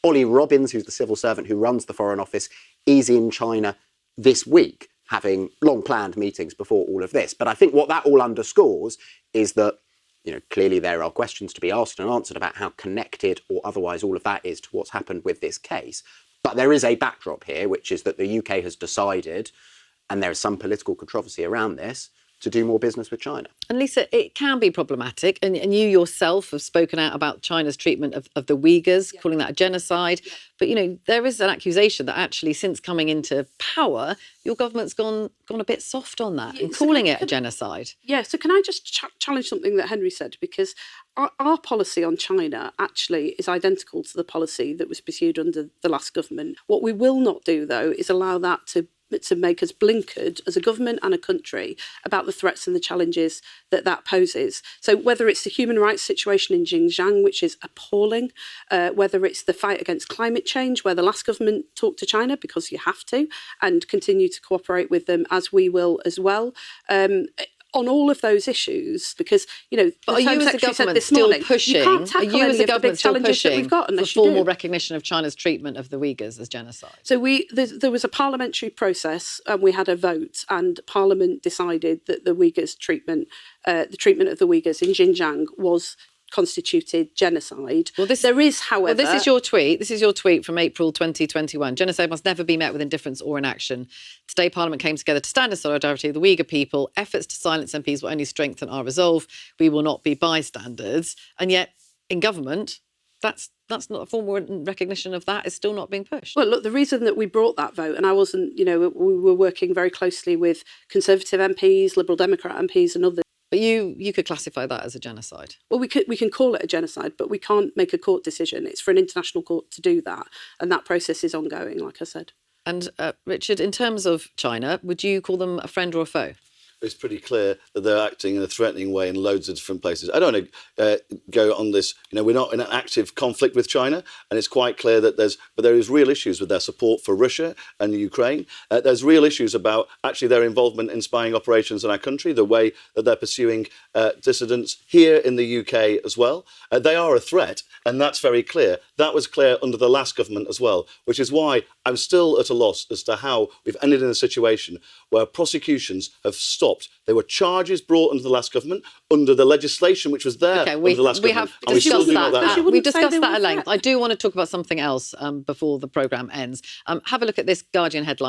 Ollie Robbins, who's the civil servant who runs the Foreign Office, is in China this week, having long-planned meetings before all of this. But I think what that all underscores is that, clearly there are questions to be asked and answered about how connected or otherwise all of that is to what's happened with this case. But there is a backdrop here, which is that the UK has decided, and there is some political controversy around this, to do more business with China. And Lisa, it can be problematic. And you yourself have spoken out about China's treatment of the Uyghurs, calling that a genocide. But, there is an accusation that actually since coming into power, your government's gone a bit soft on that and calling it a genocide. Yeah, so can I just challenge something that Henry said? Because our policy on China actually is identical to the policy that was pursued under the last government. What we will not do, though, is allow that to make us blinkered as a government and a country about the threats and the challenges that poses. So whether it's the human rights situation in Xinjiang, which is appalling, whether it's the fight against climate change, where the last government talked to China because you have to, and continue to cooperate with them as we will as well. On all of those issues, because the Home Secretary said this morning, you can't tackle any of the big challenges that we've got unless you do. For formal recognition of China's treatment of the Uyghurs as genocide. So there was a parliamentary process, and we had a vote, and Parliament decided that the Uyghurs treatment, the treatment of the Uyghurs in Xinjiang was constituted genocide. There is, however... Well, this is your tweet. This is your tweet from April 2021. Genocide must never be met with indifference or inaction. Today, Parliament came together to stand in solidarity with the Uyghur people. Efforts to silence MPs will only strengthen our resolve. We will not be bystanders. And yet, in government, that's not a formal recognition of that is still not being pushed. Well, look, the reason that we brought that vote, and I wasn't, we were working very closely with Conservative MPs, Liberal Democrat MPs and others. But you could classify that as a genocide. Well, we can call it a genocide, but we can't make a court decision. It's for an international court to do that. And that process is ongoing, like I said. And Richard, in terms of China, would you call them a friend or a foe? It's pretty clear that they're acting in a threatening way in loads of different places. I don't want to go on this. We're not in an active conflict with China, and it's quite clear that there is real issues with their support for Russia and Ukraine. There's real issues about actually their involvement in spying operations in our country, the way that they're pursuing dissidents here in the UK as well. They are a threat, and that's very clear. That was clear under the last government as well, which is why I'm still at a loss as to how we've ended in a situation where prosecutions have stopped. There were charges brought under the last government, under the legislation which was there under the last government. We've discussed that at length. I do want to talk about something else before the programme ends. Have a look at this Guardian headline.